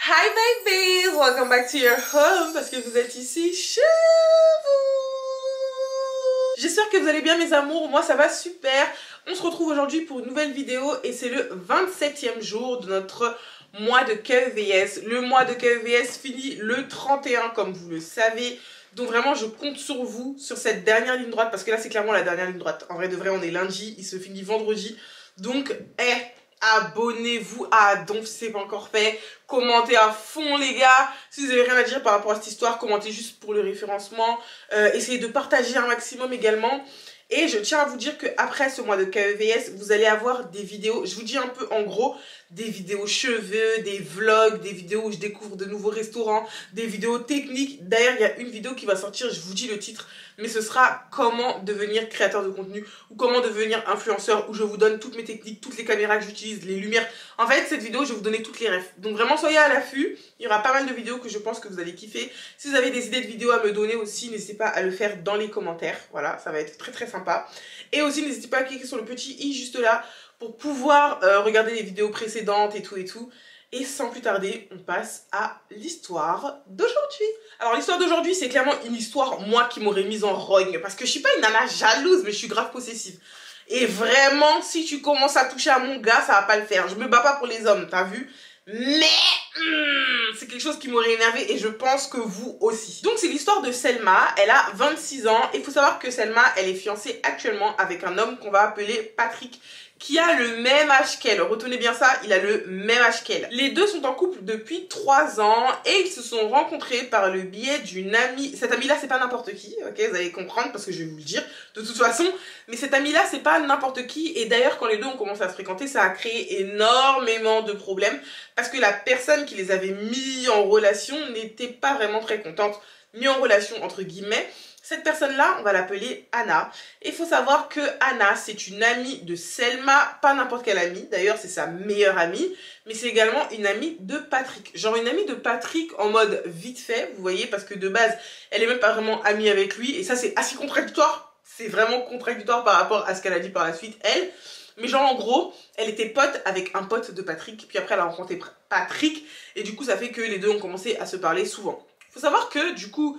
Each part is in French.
Hi babies, welcome back to your home parce que vous êtes ici chez vous. J'espère que vous allez bien mes amours, moi ça va super. On se retrouve aujourd'hui pour une nouvelle vidéo et c'est le 27e jour de notre mois de KEVS. Le mois de KEVS finit le 31 comme vous le savez. Donc vraiment je compte sur vous, sur cette dernière ligne droite parce que là c'est clairement la dernière ligne droite. En vrai de vrai on est lundi, il se finit vendredi. Donc abonnez-vous à Donf si c'est pas encore fait. Commentez à fond les gars. Si vous avez rien à dire par rapport à cette histoire, commentez juste pour le référencement. Essayez de partager un maximum également. Et je tiens à vous dire qu'après ce mois de KEVS, vous allez avoir des vidéos, je vous dis un peu en gros, des vidéos cheveux, des vlogs, des vidéos où je découvre de nouveaux restaurants, des vidéos techniques. D'ailleurs, il y a une vidéo qui va sortir, je vous dis le titre, mais ce sera comment devenir créateur de contenu ou comment devenir influenceur, où je vous donne toutes mes techniques, toutes les caméras que j'utilise, les lumières. En fait, cette vidéo, je vais vous donner toutes les refs. Donc vraiment, soyez à l'affût. Il y aura pas mal de vidéos que je pense que vous allez kiffer. Si vous avez des idées de vidéos à me donner aussi, n'hésitez pas à le faire dans les commentaires. Voilà, ça va être très très sympa. Et aussi, n'hésitez pas à cliquer sur le petit i juste là pour pouvoir regarder les vidéos précédentes et tout et tout. Et sans plus tarder, on passe à l'histoire d'aujourd'hui. Alors l'histoire d'aujourd'hui, c'est clairement une histoire, moi, qui m'aurait mise en rogne. Parce que je suis pas une nana jalouse, mais je suis grave possessive. Et vraiment, si tu commences à toucher à mon gars, ça va pas le faire. Je me bats pas pour les hommes, t'as vu? Mais c'est quelque chose qui m'aurait énervé et je pense que vous aussi. Donc c'est l'histoire de Selma, elle a 26 ans. Il faut savoir que Selma, elle est fiancée actuellement avec un homme qu'on va appeler Patrick, qui a le même âge qu'elle. Retenez bien ça, il a le même âge qu'elle. Les deux sont en couple depuis 3 ans et ils se sont rencontrés par le biais d'une amie. Cette amie-là, c'est pas n'importe qui, ok, vous allez comprendre parce que je vais vous le dire de toute façon. Mais cette amie-là, c'est pas n'importe qui. Et d'ailleurs, quand les deux ont commencé à se fréquenter, ça a créé énormément de problèmes parce que la personne qui les avait mis en relation n'était pas vraiment très contente. Mis en relation entre guillemets. Cette personne-là, on va l'appeler Anna. Et il faut savoir que Anna, c'est une amie de Selma, pas n'importe quelle amie. D'ailleurs, c'est sa meilleure amie. Mais c'est également une amie de Patrick. Genre une amie de Patrick en mode vite fait, vous voyez, parce que de base, elle est même pas vraiment amie avec lui. Et ça, c'est assez contradictoire. C'est vraiment contradictoire par rapport à ce qu'elle a dit par la suite, elle. Mais genre en gros, elle était pote avec un pote de Patrick. Puis après, elle a rencontré Patrick. Et du coup, ça fait que les deux ont commencé à se parler souvent. Il faut savoir que du coup...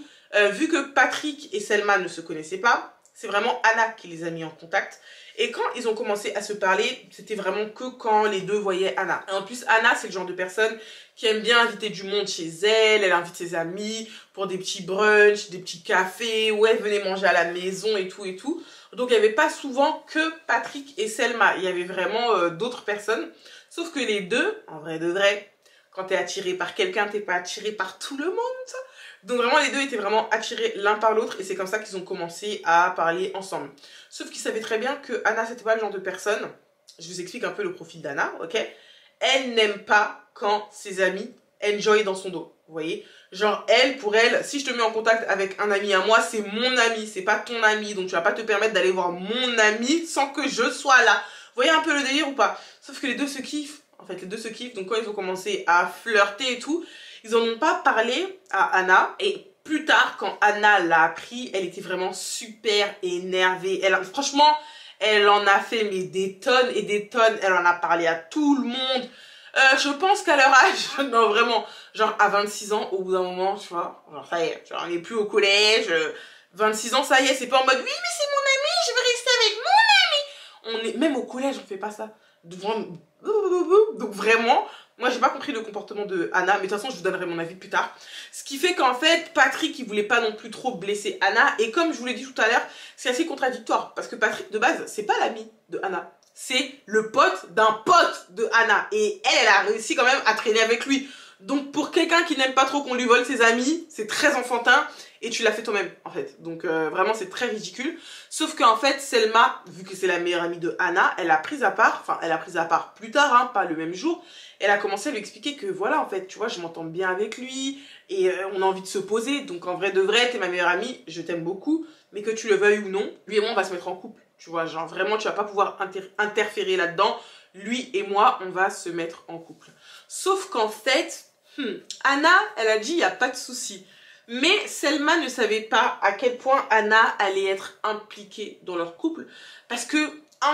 vu que Patrick et Selma ne se connaissaient pas, c'est vraiment Anna qui les a mis en contact. Et quand ils ont commencé à se parler, c'était vraiment que quand les deux voyaient Anna. Et en plus, Anna, c'est le genre de personne qui aime bien inviter du monde chez elle. Elle invite ses amis pour des petits brunchs, des petits cafés. Ouais, venez manger à la maison et tout et tout. Donc, il n'y avait pas souvent que Patrick et Selma. Il y avait vraiment d'autres personnes. Sauf que les deux, en vrai de vrai, quand t'es attiré par quelqu'un, t'es pas attiré par tout le monde. Donc vraiment les deux étaient vraiment attirés l'un par l'autre et c'est comme ça qu'ils ont commencé à parler ensemble. Sauf qu'ils savaient très bien que Anna c'était pas le genre de personne, je vous explique un peu le profil d'Anna, ok? Elle n'aime pas quand ses amis enjoy dans son dos, vous voyez? Genre elle, pour elle, si je te mets en contact avec un ami à moi, c'est mon ami, c'est pas ton ami, donc tu vas pas te permettre d'aller voir mon ami sans que je sois là. Vous voyez un peu le délire ou pas? Sauf que les deux se kiffent, en fait les deux se kiffent, donc quand ils ont commencé à flirter et tout, ils en ont pas parlé à Anna et plus tard quand Anna l'a appris, elle était vraiment super énervée. Franchement, elle en a fait mais des tonnes et des tonnes. Elle en a parlé à tout le monde. Je pense qu'à leur âge, non vraiment, genre à 26 ans, au bout d'un moment, tu vois, genre ça y est, genre, on n'est plus au collège, 26 ans, ça y est, c'est pas en mode oui mais c'est mon ami, je veux rester avec mon ami. On est même au collège, on fait pas ça. Donc vraiment, moi j'ai pas compris le comportement de Anna, mais de toute façon je vous donnerai mon avis plus tard. Ce qui fait qu'en fait Patrick il voulait pas non plus trop blesser Anna, et comme je vous l'ai dit tout à l'heure, c'est assez contradictoire parce que Patrick de base c'est pas l'ami de Anna, c'est le pote d'un pote de Anna, et elle a réussi quand même à traîner avec lui. Donc pour quelqu'un qui n'aime pas trop qu'on lui vole ses amis, c'est très enfantin. Et tu l'as fait toi-même en fait. Donc vraiment c'est très ridicule. Sauf qu'en fait Selma, vu que c'est la meilleure amie de Anna, elle a pris à part, enfin elle a pris à part plus tard, hein, pas le même jour. Elle a commencé à lui expliquer que voilà en fait tu vois je m'entends bien avec lui et on a envie de se poser. Donc en vrai de vrai t'es ma meilleure amie, je t'aime beaucoup. Mais que tu le veuilles ou non, lui et moi on va se mettre en couple. Tu vois genre vraiment tu vas pas pouvoir interférer là-dedans. Lui et moi on va se mettre en couple. Sauf qu'en fait, Anna elle a dit il n'y a pas de souci. Mais Selma ne savait pas à quel point Anna allait être impliquée dans leur couple. Parce que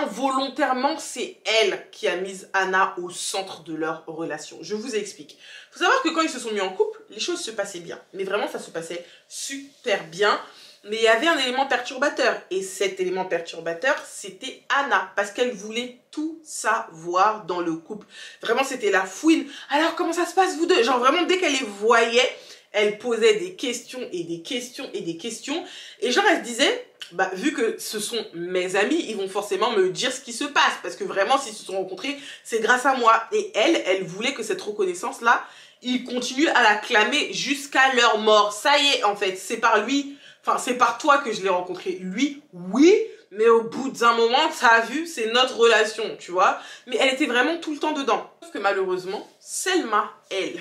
involontairement, c'est elle qui a mis Anna au centre de leur relation. Je vous explique. Il faut savoir que quand ils se sont mis en couple, les choses se passaient bien. Mais vraiment, ça se passait super bien. Mais il y avait un élément perturbateur. Et cet élément perturbateur, c'était Anna. Parce qu'elle voulait tout savoir dans le couple. Vraiment, c'était la fouine. Alors, comment ça se passe, vous deux? Genre, vraiment, dès qu'elle les voyait, elle posait des questions et des questions et des questions. Et genre, elle se disait, bah, vu que ce sont mes amis, ils vont forcément me dire ce qui se passe. Parce que vraiment, s'ils se sont rencontrés, c'est grâce à moi. Et elle voulait que cette reconnaissance-là, ils continuent à la clamer jusqu'à leur mort. Ça y est, en fait, c'est par lui... Enfin, c'est par toi que je l'ai rencontré. Lui, oui, mais au bout d'un moment, ça a vu, c'est notre relation, tu vois. Mais elle était vraiment tout le temps dedans. Sauf que malheureusement, Selma, elle,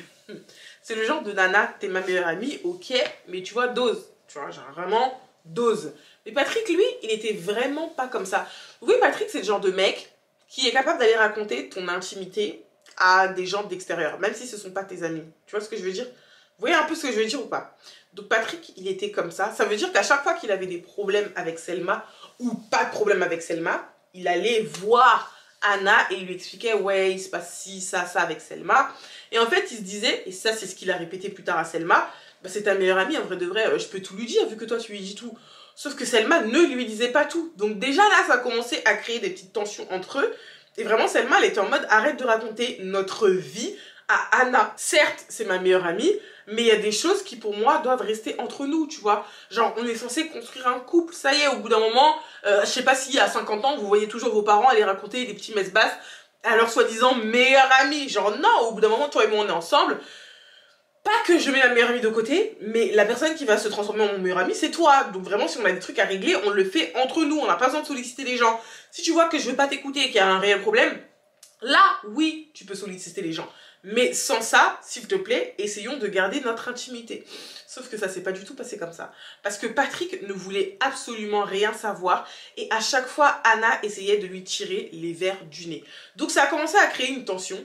c'est le genre de nana, t'es ma meilleure amie, ok, mais tu vois, dose. Tu vois, genre vraiment, dose. Mais Patrick, lui, il était vraiment pas comme ça. Oui, Patrick, c'est le genre de mec qui est capable d'aller raconter ton intimité à des gens d'extérieur, même si ce sont pas tes amis. Tu vois ce que je veux dire? Vous voyez un peu ce que je veux dire ou pas? Donc Patrick, il était comme ça. Ça veut dire qu'à chaque fois qu'il avait des problèmes avec Selma, ou pas de problème avec Selma, il allait voir Anna et il lui expliquait, ouais, il se passe ci, ça avec Selma. Et en fait, il se disait, et ça c'est ce qu'il a répété plus tard à Selma, bah, c'est ta meilleure amie, en vrai de vrai, je peux tout lui dire vu que toi tu lui dis tout. Sauf que Selma ne lui disait pas tout. Donc déjà là, ça a commencé à créer des petites tensions entre eux. Et vraiment, Selma, elle était en mode, arrête de raconter notre vie à Anna. Certes, c'est ma meilleure amie, mais il y a des choses qui pour moi doivent rester entre nous, tu vois. Genre, on est censé construire un couple, ça y est, au bout d'un moment, je sais pas si à 50 ans, vous voyez toujours vos parents aller raconter des petits messes basses à leur soi-disant meilleure amie. Genre, non, au bout d'un moment, toi et moi, on est ensemble. Pas que je mets ma meilleure amie de côté, mais la personne qui va se transformer en mon meilleur ami, c'est toi. Donc vraiment, si on a des trucs à régler, on le fait entre nous. On n'a pas besoin de solliciter les gens. Si tu vois que je veux pas t'écouter et qu'il y a un réel problème, là, oui, tu peux solliciter les gens. Mais sans ça, s'il te plaît, essayons de garder notre intimité. Sauf que ça s'est pas du tout passé comme ça. Parce que Patrick ne voulait absolument rien savoir. Et à chaque fois, Anna essayait de lui tirer les vers du nez. Donc ça a commencé à créer une tension.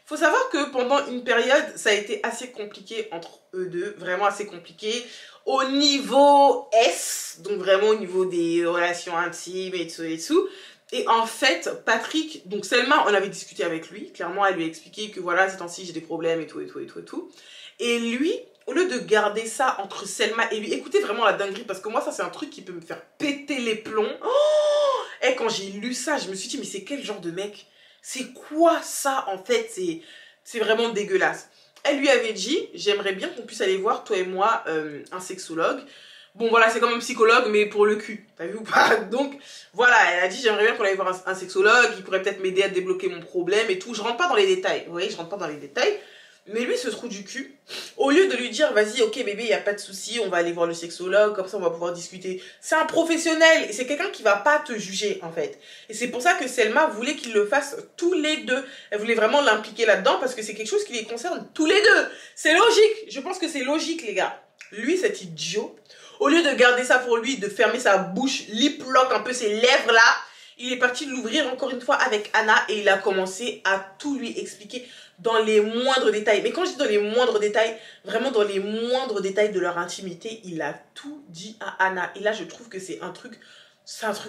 Faut savoir que pendant une période, ça a été assez compliqué entre eux deux. Vraiment assez compliqué. Au niveau S, donc vraiment au niveau des relations intimes et tout et tout. Et en fait, Patrick, donc Selma, on avait discuté avec lui. Clairement, elle lui a expliqué que voilà, ces temps-ci, j'ai des problèmes et tout, et tout, et tout, et tout. Et lui, au lieu de garder ça entre Selma et lui, écoutez vraiment la dinguerie, parce que moi, ça, c'est un truc qui peut me faire péter les plombs. Oh, et quand j'ai lu ça, je me suis dit, mais c'est quel genre de mec? C'est quoi ça, en fait? C'est vraiment dégueulasse. Elle lui avait dit, j'aimerais bien qu'on puisse aller voir, toi et moi, un sexologue. Bon voilà, c'est comme un psychologue, mais pour le cul, t'as vu ou pas? Donc voilà, elle a dit j'aimerais bien qu'on aille voir un sexologue, qui pourrait peut-être m'aider à débloquer mon problème et tout. Je rentre pas dans les détails, vous voyez, je rentre pas dans les détails. Mais lui, ce trou du cul, au lieu de lui dire vas-y, ok bébé, y a pas de souci, on va aller voir le sexologue, comme ça on va pouvoir discuter. C'est un professionnel, et c'est quelqu'un qui va pas te juger en fait. Et c'est pour ça que Selma voulait qu'ils le fassent tous les deux. Elle voulait vraiment l'impliquer là-dedans parce que c'est quelque chose qui les concerne tous les deux. C'est logique, je pense que c'est logique les gars. Lui, cet idiot, au lieu de garder ça pour lui, de fermer sa bouche, lip lock un peu ses lèvres là, il est parti l'ouvrir encore une fois avec Anna et il a commencé à tout lui expliquer dans les moindres détails. Mais quand je dis dans les moindres détails, vraiment dans les moindres détails de leur intimité, il a tout dit à Anna. Et là, je trouve que c'est un truc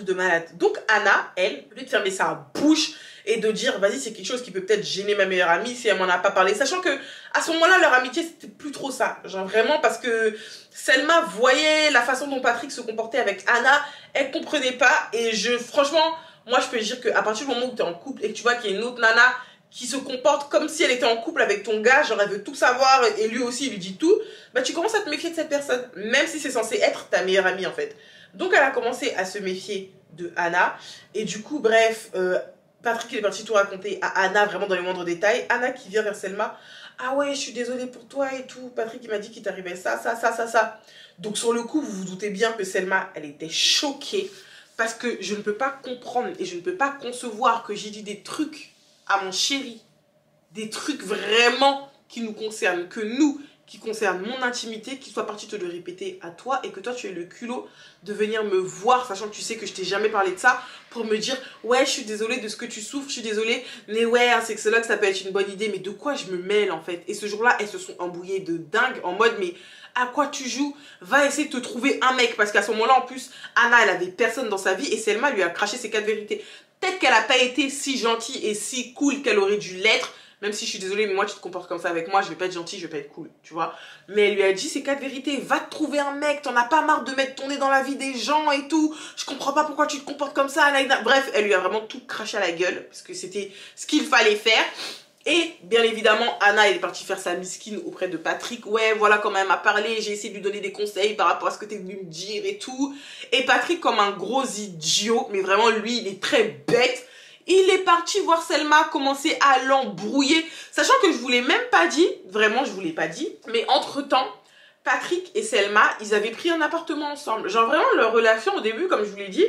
de malade. Donc Anna, elle, au lieu de fermer sa bouche et de dire vas-y, c'est quelque chose qui peut peut-être gêner ma meilleure amie si elle m'en a pas parlé, sachant que à ce moment-là leur amitié c'était plus trop ça, genre vraiment, parce que Selma voyait la façon dont Patrick se comportait avec Anna, elle comprenait pas. Et franchement, moi je peux dire qu'à partir du moment où tu es en couple et que tu vois qu'il y a une autre nana qui se comporte comme si elle était en couple avec ton gars, genre elle veut tout savoir et lui aussi il lui dit tout, bah tu commences à te méfier de cette personne, même si c'est censé être ta meilleure amie en fait. Donc elle a commencé à se méfier de Anna. Et du coup, bref, Patrick il est parti tout raconter à Anna, vraiment dans les moindres détails. Anna qui vient vers Selma. Ah ouais, je suis désolée pour toi et tout. Patrick il m'a dit qu'il t'arrivait ça, ça, ça, ça, ça. Donc sur le coup, vous vous doutez bien que Selma, elle était choquée. Parce que je ne peux pas comprendre et je ne peux pas concevoir que j'ai dit des trucs à mon chéri. Des trucs vraiment qui nous concernent, que nous, qui concerne mon intimité, qui soit parti te le répéter à toi et que toi tu aies le culot de venir me voir, sachant que tu sais que je t'ai jamais parlé de ça, pour me dire ouais je suis désolée de ce que tu souffres, je suis désolée, mais ouais un sexologue ça peut être une bonne idée, mais de quoi je me mêle en fait? Et ce jour-là elles se sont embrouillées de dingue en mode mais à quoi tu joues? Va essayer de te trouver un mec, parce qu'à ce moment-là en plus Anna elle avait personne dans sa vie et Selma lui a craché ses 4 vérités. Peut-être qu'elle n'a pas été si gentille et si cool qu'elle aurait dû l'être. Même si je suis désolée, mais moi tu te comportes comme ça avec moi, je vais pas être gentille, je vais pas être cool, tu vois. Mais elle lui a dit ces quatre vérités, va te trouver un mec, t'en as pas marre de mettre ton nez dans la vie des gens et tout. Je comprends pas pourquoi tu te comportes comme ça. Bref, elle lui a vraiment tout craché à la gueule, parce que c'était ce qu'il fallait faire. Et bien évidemment, Anna, elle est partie faire sa miskine auprès de Patrick. Ouais, voilà comment elle m'a parlé, j'ai essayé de lui donner des conseils par rapport à ce que tu es venu me dire et tout. Et Patrick, comme un gros idiot, mais vraiment lui, il est très bête. Il est parti voir Selma, commencer à l'embrouiller. Sachant que je vous l'ai même pas dit, vraiment je vous l'ai pas dit. Mais entre-temps, Patrick et Selma, ils avaient pris un appartement ensemble. Genre vraiment leur relation au début, comme je vous l'ai dit,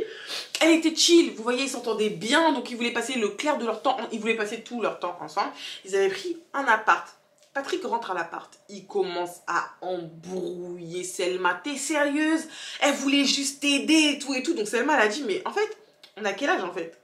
elle était chill. Vous voyez, ils s'entendaient bien, donc ils voulaient passer le clair de leur temps. Ils voulaient passer tout leur temps ensemble. Ils avaient pris un appart. Patrick rentre à l'appart. Il commence à embrouiller Selma. T'es sérieuse? Elle voulait juste t'aider et tout et tout. Donc Selma, elle a dit, mais en fait, on a quel âge en fait?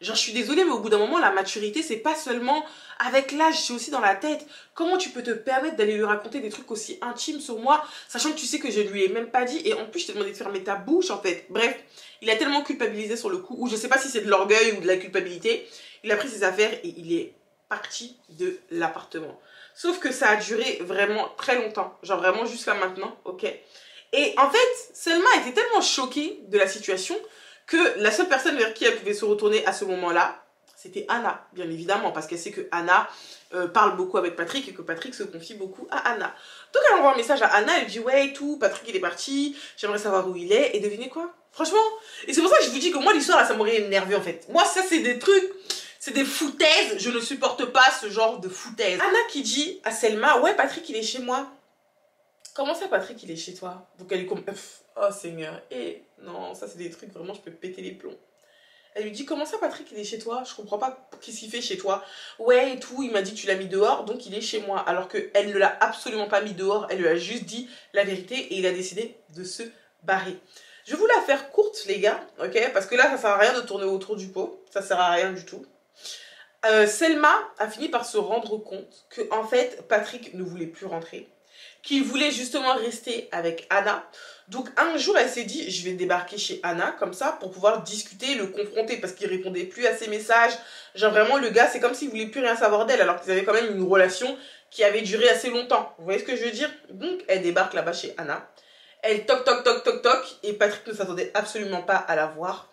Genre, je suis désolée, mais au bout d'un moment, la maturité, c'est pas seulement avec l'âge, c'est aussi dans la tête. Comment tu peux te permettre d'aller lui raconter des trucs aussi intimes sur moi, sachant que tu sais que je lui ai même pas dit, et en plus, je t'ai demandé de fermer ta bouche, en fait. Bref, il a tellement culpabilisé sur le coup, ou je sais pas si c'est de l'orgueil ou de la culpabilité. Il a pris ses affaires et il est parti de l'appartement. Sauf que ça a duré vraiment très longtemps. Genre, vraiment jusqu'à maintenant, ok? Et en fait, Selma était tellement choquée de la situation que la seule personne vers qui elle pouvait se retourner à ce moment-là, c'était Anna, bien évidemment, parce qu'elle sait que Anna parle beaucoup avec Patrick et que Patrick se confie beaucoup à Anna. Donc elle envoie un message à Anna, elle dit ouais et tout, Patrick il est parti, j'aimerais savoir où il est, et devinez quoi? Franchement, et c'est pour ça que je vous dis que moi l'histoire là ça m'aurait énervé en fait. Moi ça c'est des trucs, c'est des foutaises, je ne supporte pas ce genre de foutaises. Anna qui dit à Selma, ouais Patrick il est chez moi. Comment ça, Patrick, il est chez toi? Donc elle est comme... Oh, Seigneur. Et non, ça, c'est des trucs, vraiment, je peux péter les plombs. Elle lui dit, comment ça, Patrick, il est chez toi? Je comprends pas qu'est-ce qu'il fait chez toi. Ouais, et tout, il m'a dit que tu l'as mis dehors, donc il est chez moi. Alors qu'elle ne l'a absolument pas mis dehors, elle lui a juste dit la vérité et il a décidé de se barrer. Je vais vous la faire courte, les gars, ok? Parce que là, ça sert à rien de tourner autour du pot. Ça sert à rien du tout. Selma a fini par se rendre compte que, en fait, Patrick ne voulait plus rentrer, qu'il voulait justement rester avec Anna. Donc un jour elle s'est dit je vais débarquer chez Anna comme ça pour pouvoir discuter, le confronter parce qu'il répondait plus à ses messages. Genre vraiment le gars c'est comme s'il voulait plus rien savoir d'elle alors qu'ils avaient quand même une relation qui avait duré assez longtemps. Vous voyez ce que je veux dire? Donc elle débarque là-bas chez Anna. Elle toc toc toc toc toc et Patrick ne s'attendait absolument pas à la voir.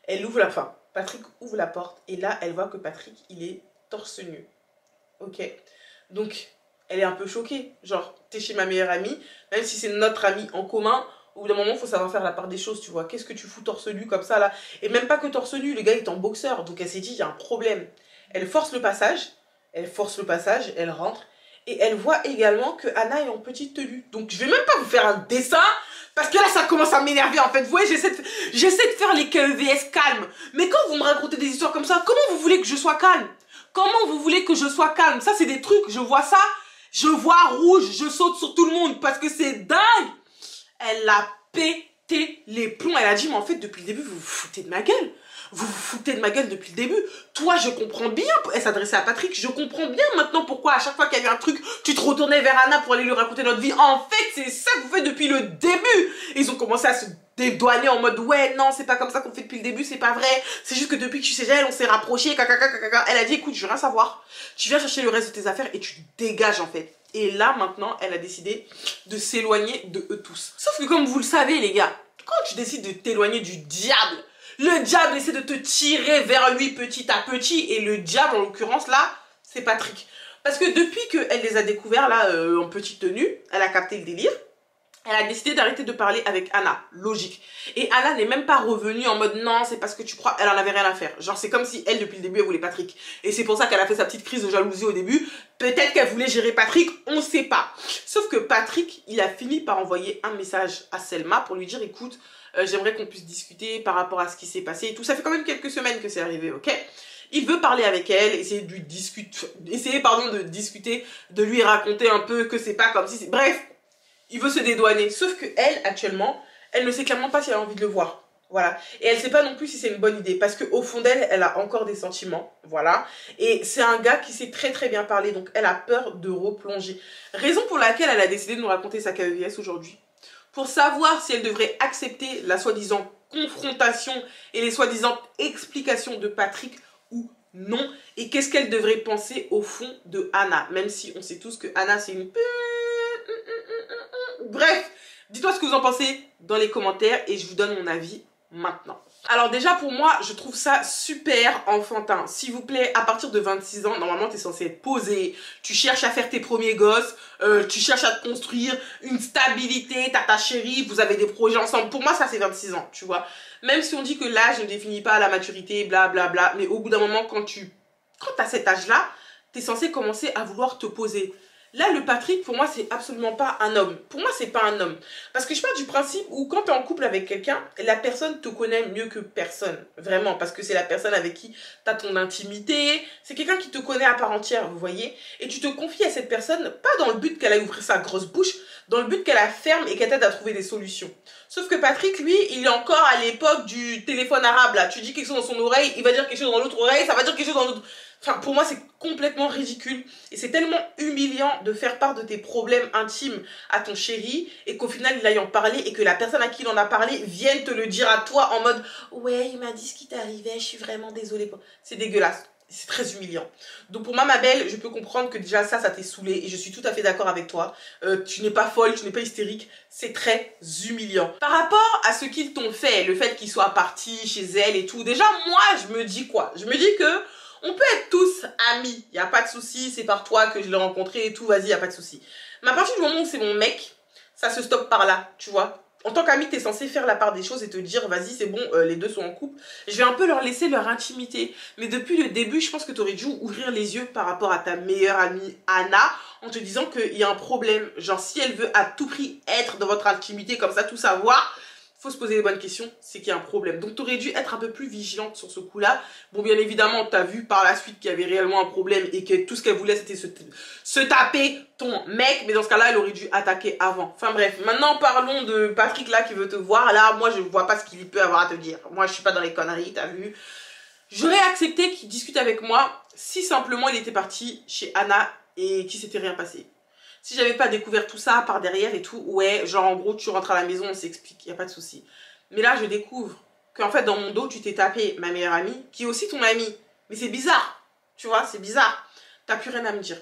Elle ouvre la fin. Patrick ouvre la porte et là elle voit que Patrick il est torse nu. Ok. Donc elle est un peu choquée, genre t'es chez ma meilleure amie, même si c'est notre amie en commun, au bout d'un moment il faut savoir faire la part des choses, tu vois, qu'est-ce que tu fous torse nu comme ça là, et même pas que torse nu, le gars il est en boxeur, donc elle s'est dit il y a un problème. Elle force le passage, elle rentre, et elle voit également que Anna est en petite tenue, donc je vais même pas vous faire un dessin, parce que là ça commence à m'énerver en fait, vous voyez j'essaie de faire les KEVS calmes, mais quand vous me racontez des histoires comme ça, comment vous voulez que je sois calme? Comment vous voulez que je sois calme? Ça c'est des trucs, je vois ça, je vois rouge, je saute sur tout le monde parce que c'est dingue. Elle a pété les plombs. Elle a dit, mais en fait, depuis le début, vous vous foutez de ma gueule. Vous vous foutez de ma gueule depuis le début. Toi, je comprends bien. Elle s'adressait à Patrick. Je comprends bien maintenant pourquoi à chaque fois qu'il y avait un truc, tu te retournais vers Anna pour aller lui raconter notre vie. En fait, c'est ça que vous faites depuis le début. Et ils ont commencé à se dédouaner en mode, ouais, non, c'est pas comme ça qu'on fait depuis le début, c'est pas vrai. C'est juste que depuis que tu sais elle, on s'est rapprochés. Elle a dit, écoute, je veux rien savoir. Tu viens chercher le reste de tes affaires et tu dégages en fait. Et là, maintenant, elle a décidé de s'éloigner de eux tous. Sauf que comme vous le savez, les gars, quand tu décides de t'éloigner du diable, le diable essaie de te tirer vers lui petit à petit. Et le diable, en l'occurrence, là, c'est Patrick. Parce que depuis qu'elle les a découverts, là, en petite tenue, elle a capté le délire. Elle a décidé d'arrêter de parler avec Anna, logique. Et Anna n'est même pas revenue en mode non, c'est parce que tu crois, elle en avait rien à faire. Genre c'est comme si elle depuis le début elle voulait Patrick. Et c'est pour ça qu'elle a fait sa petite crise de jalousie au début. Peut-être qu'elle voulait gérer Patrick, on sait pas. Sauf que Patrick, il a fini par envoyer un message à Selma pour lui dire écoute, j'aimerais qu'on puisse discuter par rapport à ce qui s'est passé et tout. Ça fait quand même quelques semaines que c'est arrivé, ok? Il veut parler avec elle, essayer de discuter, de lui raconter un peu que c'est pas comme si... Bref, il veut se dédouaner. Sauf que elle, actuellement, elle ne sait clairement pas si elle a envie de le voir. Voilà. Et elle ne sait pas non plus si c'est une bonne idée. Parce qu'au fond d'elle, elle a encore des sentiments. Voilà. Et c'est un gars qui sait très très bien parler. Donc elle a peur de replonger. Raison pour laquelle elle a décidé de nous raconter sa KEVS aujourd'hui. Pour savoir si elle devrait accepter la soi-disant confrontation et les soi-disant explications de Patrick ou non, et qu'est-ce qu'elle devrait penser au fond de Anna, même si on sait tous que Anna c'est une... Bref, dites-moi ce que vous en pensez dans les commentaires et je vous donne mon avis maintenant. Alors déjà pour moi, je trouve ça super enfantin. S'il vous plaît, à partir de 26 ans, normalement tu es censé être posé, tu cherches à faire tes premiers gosses, tu cherches à te construire une stabilité, t'as ta chérie, vous avez des projets ensemble. Pour moi ça c'est 26 ans, tu vois. Même si on dit que l'âge ne définit pas la maturité, blablabla, bla, bla, mais au bout d'un moment quand t'as cet âge-là, t'es censé commencer à vouloir te poser. Là, le Patrick, pour moi, c'est absolument pas un homme. Pour moi, c'est pas un homme. Parce que je pars du principe où quand tu es en couple avec quelqu'un, la personne te connaît mieux que personne. Vraiment, parce que c'est la personne avec qui tu as ton intimité. C'est quelqu'un qui te connaît à part entière, vous voyez. Et tu te confies à cette personne, pas dans le but qu'elle aille ouvrir sa grosse bouche, dans le but qu'elle la ferme et qu'elle t'aide à trouver des solutions. Sauf que Patrick, lui, il est encore à l'époque du téléphone arabe, là. Tu dis quelque chose dans son oreille, il va dire quelque chose dans l'autre oreille, ça va dire quelque chose dans l'autre... Enfin, pour moi, c'est complètement ridicule. Et c'est tellement humiliant de faire part de tes problèmes intimes à ton chéri et qu'au final, il aille en parler et que la personne à qui il en a parlé vienne te le dire à toi en mode « Ouais, il m'a dit ce qui t'arrivait, je suis vraiment désolée. » C'est dégueulasse. C'est très humiliant. Donc pour moi, ma belle, je peux comprendre que déjà ça t'est saoulé et je suis tout à fait d'accord avec toi. Tu n'es pas folle, tu n'es pas hystérique. C'est très humiliant. Par rapport à ce qu'ils t'ont fait, le fait qu'ils soient partis chez elle et tout, déjà moi, je me dis quoi? Je me dis que on peut être tous amis, il n'y a pas de souci, c'est par toi que je l'ai rencontré et tout, vas-y, il n'y a pas de souci. Mais à partir du moment où c'est mon mec, ça se stoppe par là, tu vois. En tant qu'ami, tu es censé faire la part des choses et te dire, vas-y, c'est bon, les deux sont en couple. Je vais un peu leur laisser leur intimité. Mais depuis le début, je pense que tu aurais dû ouvrir les yeux par rapport à ta meilleure amie Anna, en te disant qu'il y a un problème. Genre, si elle veut à tout prix être dans votre intimité, comme ça, tout savoir... Faut se poser les bonnes questions, c'est qu'il y a un problème. Donc, tu aurais dû être un peu plus vigilante sur ce coup-là. Bon, bien évidemment, tu as vu par la suite qu'il y avait réellement un problème et que tout ce qu'elle voulait, c'était se taper ton mec. Mais dans ce cas-là, elle aurait dû attaquer avant. Enfin bref, maintenant, parlons de Patrick là qui veut te voir. Là, moi, je vois pas ce qu'il peut avoir à te dire. Moi, je suis pas dans les conneries, t'as vu. J'aurais accepté qu'il discute avec moi si simplement il était parti chez Anna et qu'il s'était rien passé. Si j'avais pas découvert tout ça par derrière et tout, ouais, genre en gros, tu rentres à la maison, on s'explique, y a pas de souci. Mais là, je découvre qu'en fait, dans mon dos, tu t'es tapé ma meilleure amie, qui est aussi ton amie. Mais c'est bizarre, tu vois, c'est bizarre. T'as plus rien à me dire.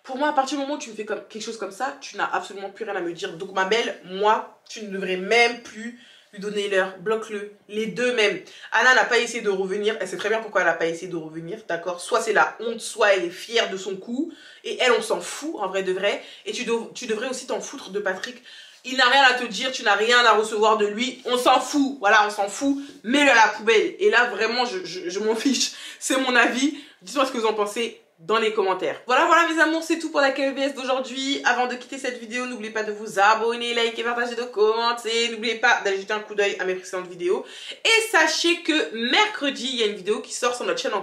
Pour moi, à partir du moment où tu me fais quelque chose comme ça, tu n'as absolument plus rien à me dire. Donc ma belle, moi, tu ne devrais même plus lui donner l'heure, bloque-le, les deux même. Anna n'a pas essayé de revenir, elle sait très bien pourquoi elle n'a pas essayé de revenir, d'accord? Soit c'est la honte, soit elle est fière de son coup, et elle, on s'en fout, en vrai de vrai, et tu devrais aussi t'en foutre de Patrick. Il n'a rien à te dire, tu n'as rien à recevoir de lui, on s'en fout, voilà, on s'en fout, mets-le à la poubelle. Et là, vraiment, je m'en fiche, c'est mon avis, dites-moi ce que vous en pensez dans les commentaires. Voilà mes amours, c'est tout pour la KEVS d'aujourd'hui. Avant de quitter cette vidéo, n'oubliez pas de vous abonner, liker, partager, de commenter. N'oubliez pas d'aller jeter un coup d'œil à mes précédentes vidéos. Et sachez que mercredi, il y a une vidéo qui sort sur notre chaîne en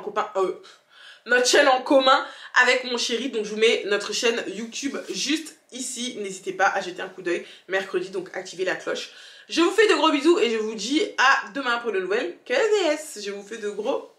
commun avec mon chéri. Donc je vous mets notre chaîne YouTube juste ici. N'hésitez pas à jeter un coup d'œil mercredi, donc activez la cloche. Je vous fais de gros bisous et je vous dis à demain pour de nouvelles KEVS. Je vous fais de gros